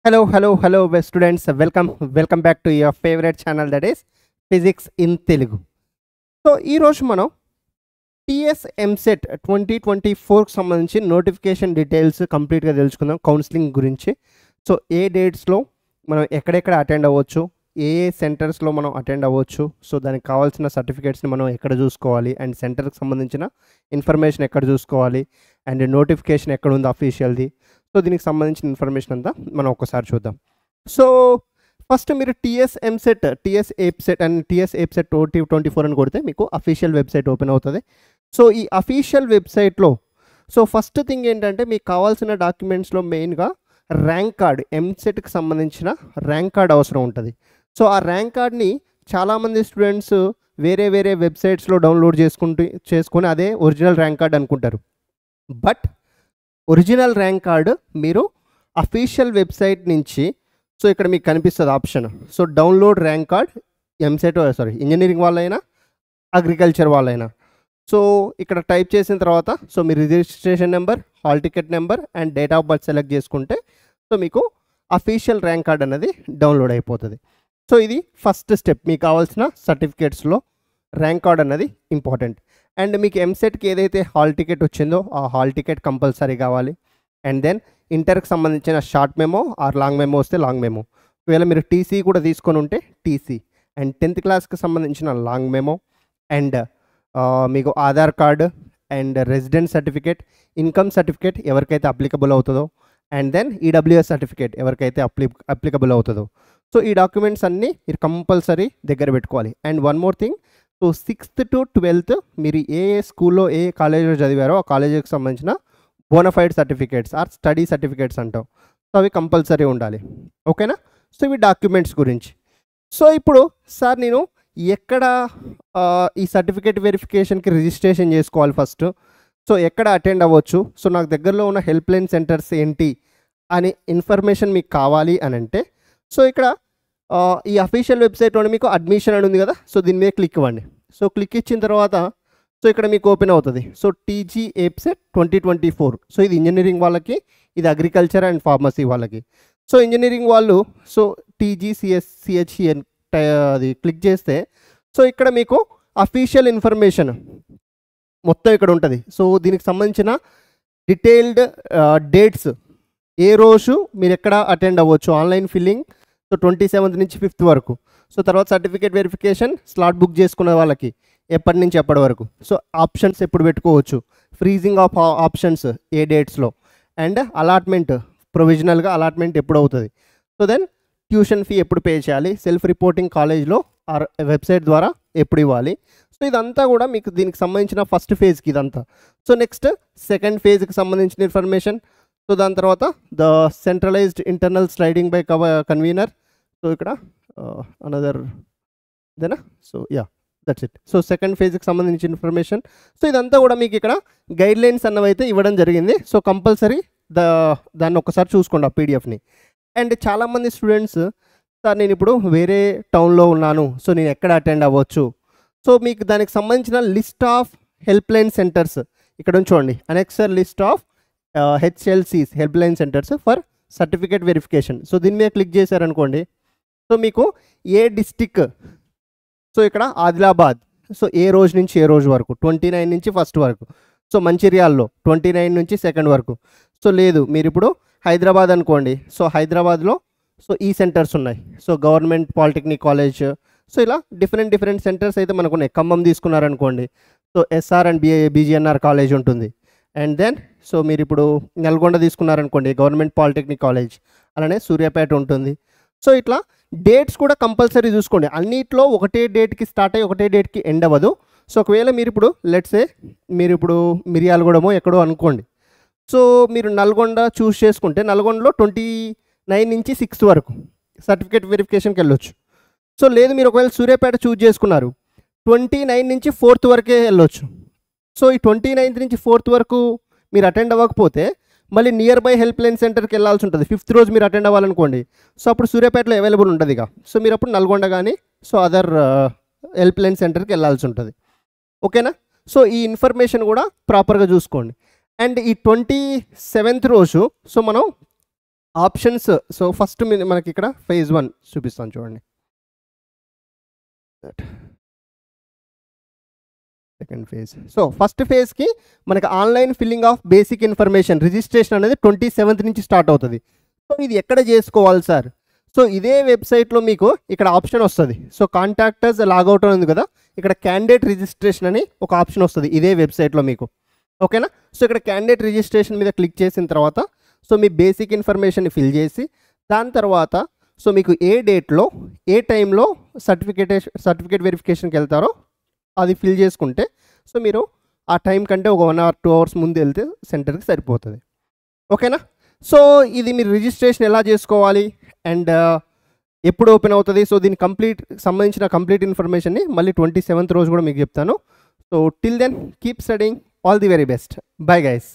Hello, students. Welcome back to your favorite channel, that is Physics in Telugu. So ఈరోజు మనం TS EAMCET 2024కి సంబంధించి notification details కంప్లీట్గా తెలుసుకుందాం. Counselling గురించి. సో ఏ డేట్స్లో మనం ఎక్కడెక్కడ అటెండ్ అవ్వచ్చు, ఏ సెంటర్స్లో మనం అటెండ్ అవ్వచ్చు, సో దానికి కావాల్సిన సర్టిఫికేట్స్ని మనం ఎక్కడ చూసుకోవాలి, అండ్ సెంటర్కి సంబంధించిన ఇన్ఫర్మేషన్ ఎక్కడ చూసుకోవాలి, అండ్ నోటిఫికేషన్ ఎక్కడ ఉంది అఫీషియల్ది. సో దీనికి సంబంధించిన ఇన్ఫర్మేషన్ అంతా మనం ఒకసారి చూద్దాం. సో ఫస్ట్ మీరు TS EAMCET, TS EAPCET and TS EAPCET 2024 అని కొడితే మీకు అఫీషియల్ వెబ్సైట్ ఓపెన్ అవుతుంది. సో ఈ అఫీషియల్ వెబ్సైట్లో సో ఫస్ట్ థింగ్ ఏంటంటే మీకు కావాల్సిన డాక్యుమెంట్స్లో మెయిన్గా ర్యాంక్ కార్డ్, ఎంసెట్కి సంబంధించిన ర్యాంక్ కార్డ్ అవసరం ఉంటుంది. సో ఆ ర్యాంక్ కార్డ్ని చాలామంది స్టూడెంట్స్ వేరే వెబ్సైట్స్లో డౌన్లోడ్ చేసుకొని అదే ఒరిజినల్ ర్యాంక్ కార్డ్ అనుకుంటారు. బట్ ఒరిజినల్ ర్యాంక్ కార్డు మీరు అఫీషియల్ వెబ్సైట్ నుంచి, సో ఇక్కడ మీకు కనిపిస్తుంది option. So download rank card EAMCET engineering వాళ్ళైనా అగ్రికల్చర్ వాళ్ళైనా. సో ఇక్కడ టైప్ చేసిన తర్వాత so me registration number, hall ticket number and date of birth select చేసుకుంటే సో మీకు అఫీషియల్ ర్యాంక్ కార్డ్ అనేది డౌన్లోడ్ అయిపోతుంది. సో ఇది ఫస్ట్ స్టెప్. మీకు కావాల్సిన సర్టిఫికేట్స్లో ర్యాంక్ కార్డ్ అన్నది ఇంపార్టెంట్. అండ్ మీకు ఎంసెట్కి ఏదైతే హాల్ టికెట్ వచ్చిందో ఆ హాల్ టికెట్ కంపల్సరీ కావాలి. అండ్ దెన్ ఇంటర్కి సంబంధించిన short memo or long memo వస్తే లాంగ్ మెమో, ఒకవేళ మీరు టీసీ కూడా తీసుకొని ఉంటే టీసీ, అండ్ 10th క్లాస్కి సంబంధించిన లాంగ్ మెమో, అండ్ మీకు Aadhaar card and resident certificate, income certificate ఎవరికైతే అప్లికబుల్ అవుతుందో, అండ్ దెన్ ఈడబ్ల్యూఎస్ సర్టిఫికేట్ ఎవరికైతే అప్లికబుల్ అవుతుందో. సో ఈ డాక్యుమెంట్స్ అన్నీ మీరు కంపల్సరీ దగ్గర పెట్టుకోవాలి. And one more thing, so 6th to 12th మీరు ఏ స్కూల్లో ఏ కాలేజీలో చదివారో ఆ కాలేజీకి సంబంధించిన bonafide certificates or study certificates అంటాం. సో అవి కంపల్సరీ ఉండాలి. ఓకేనా? సో ఇవి డాక్యుమెంట్స్ గురించి. సో ఇప్పుడు సార్ నేను ఎక్కడ ఈ సర్టిఫికేట్ వెరిఫికేషన్కి రిజిస్ట్రేషన్ చేసుకోవాలి ఫస్ట్, సో ఎక్కడ అటెండ్ అవ్వచ్చు, సో నాకు దగ్గరలో ఉన్న హెల్ప్ లైన్ సెంటర్స్ ఏంటి అని ఇన్ఫర్మేషన్ మీకు కావాలి అని అంటే, సో ఇక్కడ ఈ అఫీషియల్ వెబ్సైట్లోనే మీకు అడ్మిషన్ అని ఉంది కదా, సో దీని మీద క్లిక్ ఇవ్వండి. సో క్లిక్ ఇచ్చిన తర్వాత సో ఇక్కడ మీకు ఓపెన్ అవుతుంది. So TG EAPCET 2024. సో ఇది ఇంజనీరింగ్ వాళ్ళకి, ఇది అగ్రికల్చర్ అండ్ ఫార్మసీ వాళ్ళకి. సో ఇంజనీరింగ్ వాళ్ళు సో టీజీసీఎస్సిహెచ్ఈఎన్ అది క్లిక్ చేస్తే సో ఇక్కడ మీకు అఫీషియల్ ఇన్ఫర్మేషన్ మొత్తం ఇక్కడ ఉంటుంది. సో దీనికి సంబంధించిన డీటెయిల్డ్ డేట్స్, ఏ రోజు మీరు ఎక్కడ అటెండ్ అవ్వచ్చు, ఆన్లైన్ ఫిల్లింగ్ సో 27th నుంచి 5th వరకు. సో తర్వాత సర్టిఫికేట్ వెరిఫికేషన్ స్లాట్ బుక్ చేసుకునే వాళ్ళకి ఎప్పటి నుంచి ఎప్పటి వరకు, సో ఆప్షన్స్ ఎప్పుడు పెట్టుకోవచ్చు, ఫ్రీజింగ్ ఆఫ్ ఆప్షన్స్ ఏ డేట్స్లో, అండ్ అలాట్మెంట్ ప్రొవిజనల్గా అలాట్మెంట్ ఎప్పుడు అవుతుంది, సో దెన్ ట్యూషన్ ఫీ ఎప్పుడు పే చేయాలి, సెల్ఫ్ రిపోర్టింగ్ కాలేజ్లో ఆర్ వెబ్సైట్ ద్వారా ఎప్పుడు ఇవ్వాలి. సో ఇదంతా కూడా మీకు దీనికి సంబంధించిన ఫస్ట్ ఫేజ్కి ఇదంతా. సో నెక్స్ట్ సెకండ్ ఫేజ్కి సంబంధించిన ఇన్ఫర్మేషన్. సో దాని తర్వాత the centralised internal sliding by convener. So ఇక్కడ అనదర్ ఇదేనా, so ya that's it. So second ఫేజ్కి సంబంధించిన ఇన్ఫర్మేషన్. సో ఇదంతా కూడా మీకు ఇక్కడ గైడ్ లైన్స్ అన్నవైతే ఇవ్వడం జరిగింది. సో కంపల్సరీ దాన్ని ఒకసారి చూసుకోండి ఆ పీడిఎఫ్ని. అండ్ చాలామంది స్టూడెంట్స్, సార్ నేను ఇప్పుడు వేరే టౌన్లో ఉన్నాను, సో నేను ఎక్కడ అటెండ్ అవ్వచ్చు, సో మీకు దానికి సంబంధించిన list of help line centres ఇక్కడ చూడండి, అనెక్సర్ లిస్ట్ ఆఫ్ హెచ్ఎల్సీస్ help line centres for certificate verification. So దీని మీద క్లిక్ చేశారనుకోండి, సో మీకు ఏ డిస్టిక్, సో ఇక్కడ ఆదిలాబాద్, సో ఏ రోజు నుంచి ఏ రోజు వరకు, 29 నుంచి 1st వరకు. సో మంచిర్యాల్లో 29 నుంచి 2nd వరకు. సో లేదు మీరు ఇప్పుడు హైదరాబాద్ అనుకోండి, సో హైదరాబాద్లో సో ఈ సెంటర్స్ ఉన్నాయి. So government polytechnic college, so ఇలా డిఫరెంట్ సెంటర్స్ అయితే మనకు ఉన్నాయి. ఖమ్మం తీసుకున్నారనుకోండి, so SR and BGNR college ఉంటుంది. అండ్ దెన్ సో మీరు ఇప్పుడు నల్గొండ తీసుకున్నారనుకోండి, గవర్నమెంట్ పాలిటెక్నిక్ కాలేజ్, అలానే సూర్యాపేట ఉంటుంది. సో ఇట్లా డేట్స్ కూడా కంపల్సరీ చూసుకోండి. అన్నిట్లో ఒకటే డేట్కి స్టార్ట్ అయ్యి ఒకటే డేట్కి ఎండ్ అవ్వదు. సో ఒకవేళ మీరు ఇప్పుడు లెట్సే మీరు ఇప్పుడు మిర్యాలగూడమో ఎక్కడో అనుకోండి, సో మీరు నల్గొండ చూస్ చేసుకుంటే నల్గొండలో 29 నుంచి 6th వరకు సర్టిఫికేట్ వెరిఫికేషన్కి వెళ్ళొచ్చు. సో లేదు మీరు ఒకవేళ సూర్యాపేట చూస్ చేసుకున్నారు, 29 నుంచి 4th వరకే వెళ్ళొచ్చు. సో ఈ 29th నుంచి 4th వరకు మీరు అటెండ్ అవ్వకపోతే మళ్ళీ నియర్ బై హెల్ప్ లైన్ సెంటర్కి వెళ్ళాల్సి ఉంటుంది. 5th రోజు మీరు అటెండ్ అవ్వాలనుకోండి, సో అప్పుడు సూర్యాపేటలో అవైలబుల్ ఉంటుంది ఇక. సో మీరు అప్పుడు నల్గొండ కానీ సో అదర్ హెల్ప్ లైన్ సెంటర్కి వెళ్ళాల్సి ఉంటుంది. ఓకేనా? సో ఈ ఇన్ఫర్మేషన్ కూడా ప్రాపర్గా చూసుకోండి. అండ్ ఈ 27th రోజు సో మనం ఆప్షన్స్. సో ఫస్ట్ మనకి ఇక్కడ ఫేజ్ 1 చూపిస్తాను చూడండి. Second phase. సో ఫస్ట్ ఫేజ్కి మనకి online filling of basic information registration అనేది 27th నుంచి స్టార్ట్ అవుతుంది. సో ఇది ఎక్కడ చేసుకోవాలి సార్? సో ఇదే వెబ్సైట్లో మీకు ఇక్కడ ఆప్షన్ వస్తుంది. సో కాంటాక్టర్స్ లాగౌట్ ఉంది కదా, ఇక్కడ క్యాండిడేట్ రిజిస్ట్రేషన్ అని ఒక ఆప్షన్ వస్తుంది ఇదే వెబ్సైట్లో మీకు. ఓకేనా? సో ఇక్కడ క్యాండిడేట్ రిజిస్ట్రేషన్ మీద క్లిక్ చేసిన తర్వాత సో మీ బేసిక్ ఇన్ఫర్మేషన్ని ఫిల్ చేసి దాని తర్వాత సో మీకు ఏ డేట్లో ఏ టైంలో సర్టిఫికేట్ వెరిఫికేషన్కి వెళ్తారో అది ఫిల్ చేసుకుంటే సో మీరు ఆ టైం కంటే ఒక 1 or 2 hours ముందు వెళ్తే సెంటర్కి సరిపోతుంది. ఓకేనా? సో ఇది మీరు రిజిస్ట్రేషన్ ఎలా చేసుకోవాలి అండ్ ఎప్పుడు ఓపెన్ అవుతుంది, సో దీని సంబంధించిన కంప్లీట్ ఇన్ఫర్మేషన్ని మళ్ళీ 27th రోజు కూడా మీకు చెప్తాను. So till then keep studying. All the very best. Bye guys.